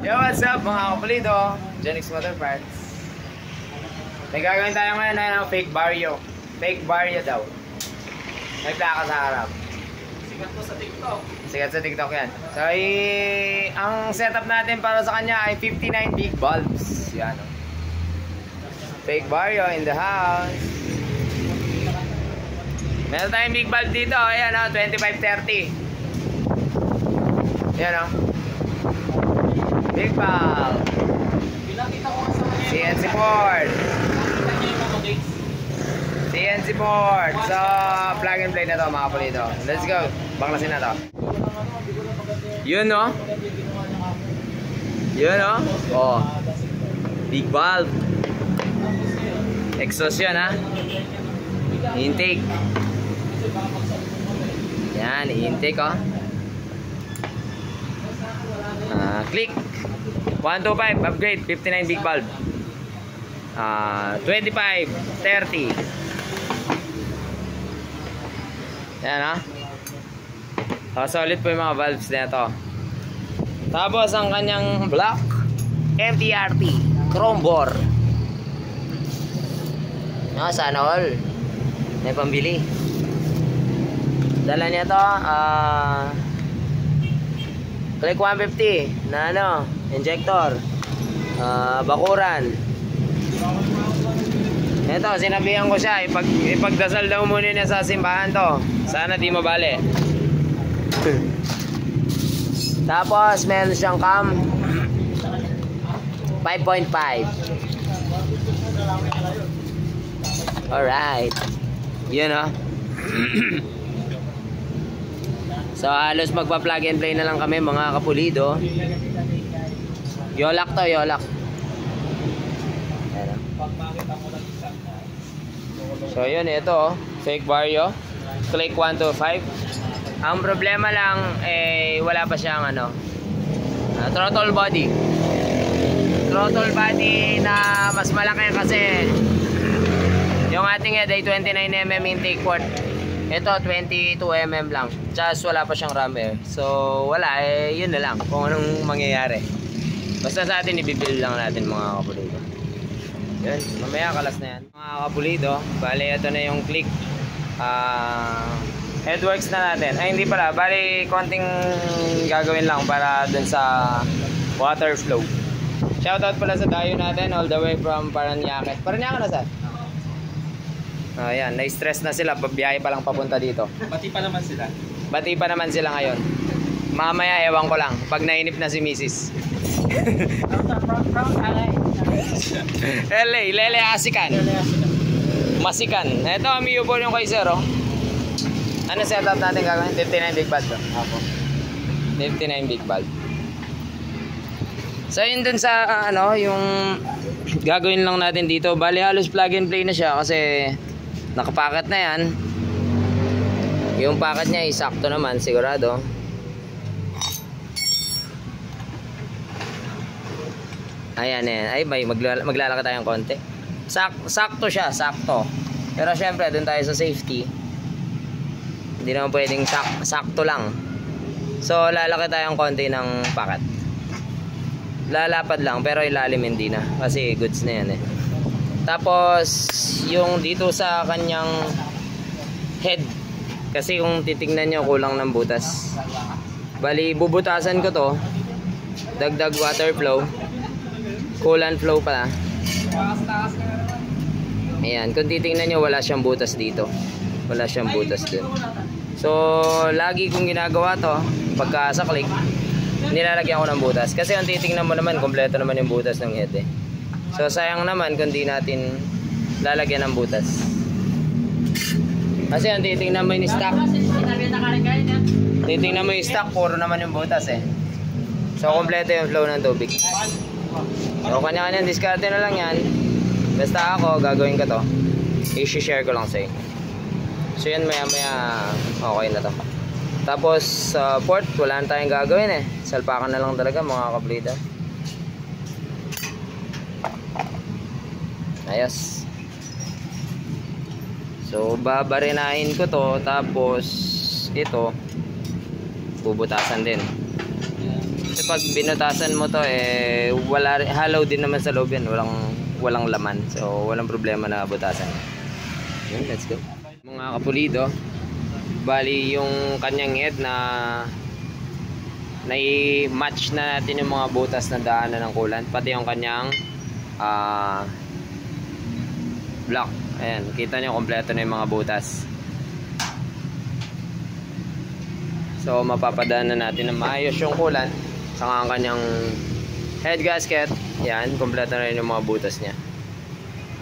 Yo, what's up mga kapulito? Genix Motor Parts. May gagawin tayo ngayon ng fake Vario. Fake Vario daw. May plaka sa harap. Sikat po sa TikTok. Sikat sa TikTok yan. So, ang setup natin para sa kanya ay 59 big bulbs. Yan o. Fake Vario in the house. Meron tayong big bulb dito. Ayan o, 2530. Ayan o. Big bulb. Pinakita ko sa mga CNC board. Nakita niyo yung mga gigs. CNC board. So, plug and play na to mga kapulito. Let's go. Baklasin na to. Yun no? Yun no? Oh. Big bulb. Exhaust yun ha. Intake. Yan, intake oh. Click. 125 upgrade 59 big bulb. 25 30. Yan ha. Solid po yung mga valves nito. Tapos ang kanyang block MTRT chrome bore. Sana all. May pambili. Dala niya to Click 150 na ano, injector, bakuran. Ito, sinabihan ko siya, ipagdasal daw muna niya sa simbahan to. Sana di mabali. Tapos, meron siyang cam 5.5. Alright. Yun o. So halos magpa-plug and play na lang kami mga kapulido. Yolak to, yolak. So yun, ito oh, fake Vario. Click 125. Ang problema lang wala pa siyang ano, throttle body. Throttle body na mas malaki kasi yung ating head ay 29mm intake port. Ito 22mm lang. Just wala pa siyang ram air. So wala, yun na lang kung anong mangyayari. Basta sa atin ibibuild lang natin mga kapulido. Yun, mamaya kalas na yan mga kapulido. Bale ito na yung click headworks na natin. Ay hindi pala, bale konting gagawin lang para dun sa water flow. Shoutout pala sa dayo natin all the way from Paranaque. Paranaque na sir? Ayan, na-stress na sila, biyahe pa lang papunta dito. Bati pa naman sila. Bati pa naman sila ngayon. Mamaya ewan ko lang pag nainip na si Mrs. Lele Asikan. Masikan. Ito ang miyubo yung kay Sir oh. Ano setup natin gagawin? 59 big bulb. Ako. 59 big bulb. So yun dun sa ano, yung gagawin lang natin dito. Bali halos plug and play na siya kasi nakapacket na yan. Yung packet niya ay sakto naman sigurado. Ayan yan. Ay may maglalakad tayong konti. Sakto siya, sakto. Pero syempre dun tayo sa safety. Hindi naman pwedeng sakto lang. So lalakad tayong konti ng packet. Lalapad lang pero ilalim hindi na kasi goods na yan eh. Tapos yung dito sa kanyang head, kasi kung titingnan nyo kulang ng butas. Bali bubutasan ko to, dagdag water flow, coolant flow pala. Ayan, kung titingnan nyo wala siyang butas dito, wala siyang butas dun. So lagi kong ginagawa to pagka sa click, nilalagyan ko ng butas kasi kung titingnan mo naman kompleto naman yung butas ng head eh. So sayang naman kung di natin lalagyan ng butas. Kasi ang titingnan mo yung stock, titingnan mo yung stock, puro naman yung butas eh. So kompleto yung flow ng tubig. So kanya-kanya diskarte na lang yan. Basta ako gagawin ko to, i-share ko lang sa inyo. So yun, maya maya okay na to. Tapos port wala na tayong gagawin eh, salpakan na lang talaga mga kablida. Ayos. So babarinahin ko to, tapos ito bubutasan din. Kasi pag binutasan mo to eh hollow din naman sa loob yan, walang laman. So walang problema na butasan. Yun, let's go. Mga kapulido, bali yung kanyang head na i-match na natin yung mga butas na daanan ng coolant, pati yung kanyang block. Ayan, kita nyo kompleto na yung mga butas. So mapapadaan na natin na maayos yung coolant, saka ang kanyang head gasket. Yan, kompleto na rin yung mga butas nya.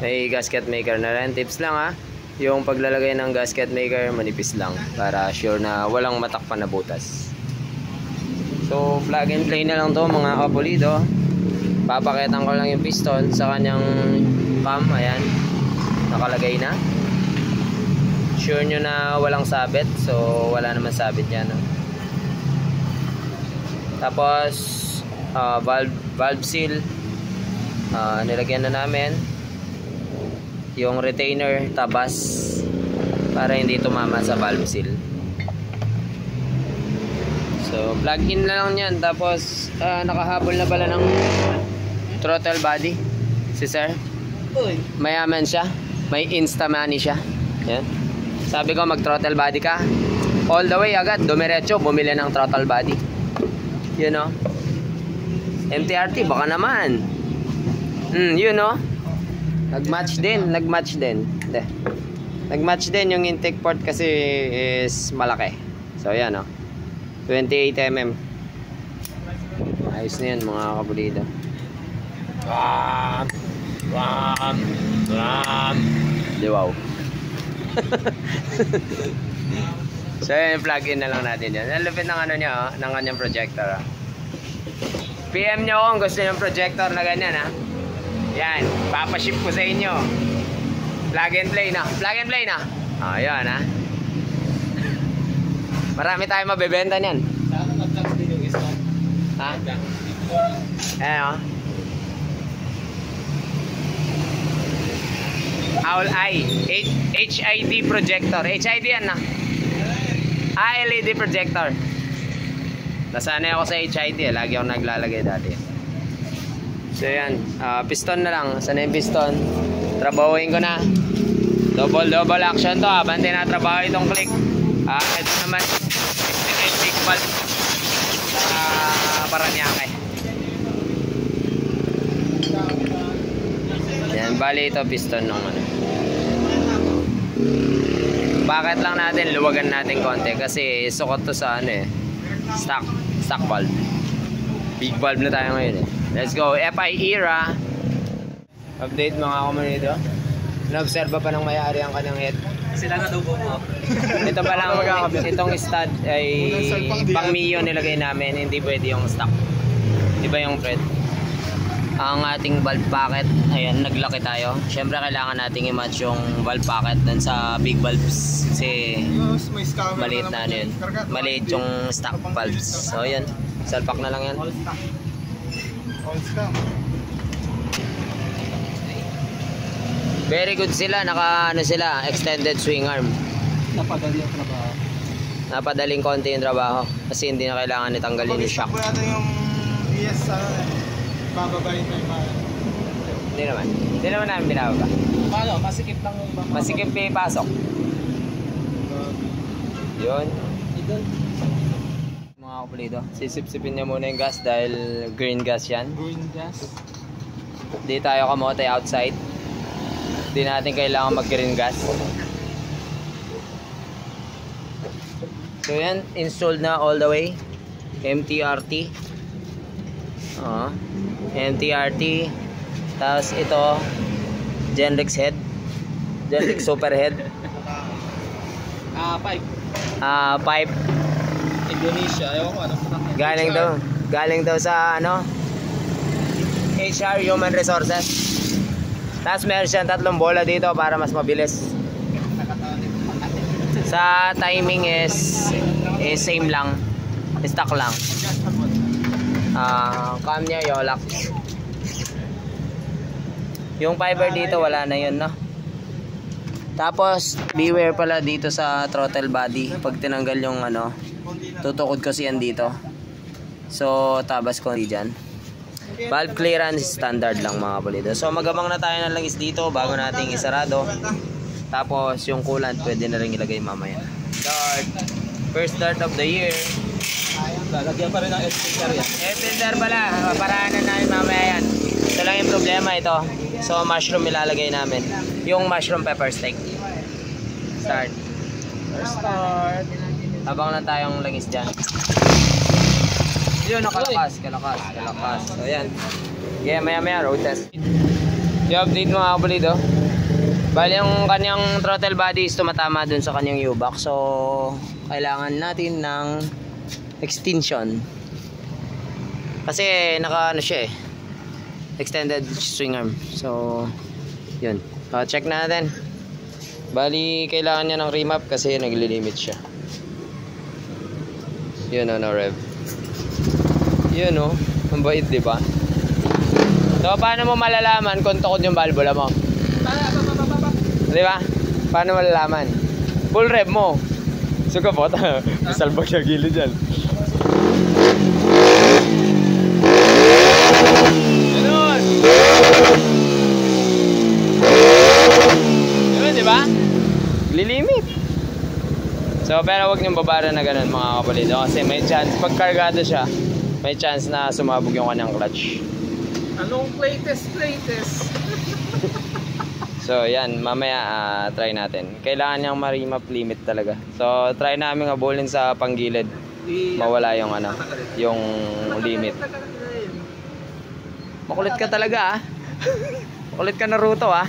May gasket maker na rin. Tips lang ha, yung paglalagay ng gasket maker manipis lang para sure na walang matakpan na butas. So plug and play na lang to mga kapulido. Papakitan ko lang yung piston sa kanyang cam. Ayan, nakalagay na. Sure nyo na walang sabit, so wala naman sabit yan, no? Tapos valve seal, nilagyan na namin yung retainer tabas para hindi tumama sa valve seal. So plug in na lang yan. Tapos nakahabol na pala ng throttle body si sir. Mayaman siya, may insta money siya. Yan. Sabi ko mag throttle body ka, all the way agad dumiretso bumili ng throttle body. You know, MTRT baka naman. You know, nagmatch din. Nagmatch din yung intake port kasi is malaki. So yan, no, 28mm. Ayos na yan mga kapulido. Wow. So yun, plug in na lang natin yan. Ang lupit ng ano niya, ng kanyang projector. PM nyo kung gusto nyo projector na ganyan, ha. Yan, papaship ko sa inyo. Plug and play na. Plug and play na. Yan, ha. Marami tayong mabebenta niyan. Sana nag-vlog din yung isa. Ha? Ayan, o. Owl Eye HID projector. HID yan na. LED projector. Nasanay ako sa HID, lagi ako naglalagay dati. So yan, piston na lang. Sana yung piston, trabahuin ko na. Double action to, habang tinatrabaho itong click. Ito naman big valve Paranaque. Yan, bali ito piston nung ano. Bakit lang natin luwagan natin konti kasi sukot to sa ano eh, stock valve. Big valve na tayo ngayon eh. Let's go FI era. Update mga komunito. Na-observe pa ng may-ari ang kanyang head. Sila na daw po. Ito pa lang, itong stud ay pang Mio nilagay namin, hindi pwede yung stock. Diba yung thread? Ang ating valve packet, ayan, naglaki tayo. Siyempre kailangan nating i-match yung valve packet dun sa big valves kasi maliit na ano yun. Maliit yung stock valves. So ayan, salpak na lang yan. All stock. Very good sila, naka ano sila, extended swing arm. Napadali ang trabaho. Napadaling konti yung trabaho kasi hindi na kailangan itanggalin yung shock. Pag-stop natin yung ES sa bababayin na yung mga... Hindi naman namin binababa. Paano? Masikip lang yung mga... Masikip may pasok. Yun. Mga kapulido, sisip-sipin niya muna yung gas dahil green gas yan. Green gas. Hindi tayo kamote outside. Hindi natin kailangan mag-green gas. So yan, installed na all the way. MTRT. MTRT. Tapos ito, Genrix head. Genrix super head. Pipe. Pipe. Indonesia. Ayaw ko anong putak. Galing daw sa ano? HR Human Resources. Tapos meron siyang 3 bola dito para mas mabilis. Sa timing is same lang. Stock lang. Cam niya Yolak. Yung fiber dito wala na yun, no? Tapos beware pala dito sa throttle body. Pag tinanggal yung ano, tutukod kasi yan dito. So, tabas ko dyan. Valve clearance standard lang mga pulido. So, magamang na tayo ng langis dito bago nating isarado. Tapos, yung coolant pwede na rin ilagay mamaya. Start. First start of the year. Lalagyan pa rin ng filter yan. Filter pala. Paraanan namin mamaya yan. Ito lang yung problema ito. So, mushroom ilalagay namin. Yung mushroom pepper steak. Start. First start. Habang lang tayong langis dyan. Yun, kalakas. So, yan. Yeah, maya road test. I-update mga kapulido. Bali, yung kanyang throttle body is tumatama dun sa kanyang U-box. So, kailangan natin ng extension. Kasi, ano siya eh. Extended swing arm. So, yun. Check natin. Bali, kailangan niya ng remap kasi naglilimit siya. Yun, no rev. Yun, no. Ang bait, di ba? So, paano mo malalaman kung tukod yung valvula mo? Di ba? Paano malalaman? Full rev mo. Suka po. Salbag siya gilid dyan. Ganun. Ganun, di ba? Lilimit. So, pero wag niyong babara na ganun mga kapulido. Kasi may chance, pag kargado siya, may chance na sumabog yung kanyang clutch. Anong playtest? So, yan. Mamaya try natin. Kailangan niyang ma-remap limit talaga. So, try namin habulin sa panggilid. Mawala yung yung limit. Makulit ka talaga ah. Makulit ka Naruto ah.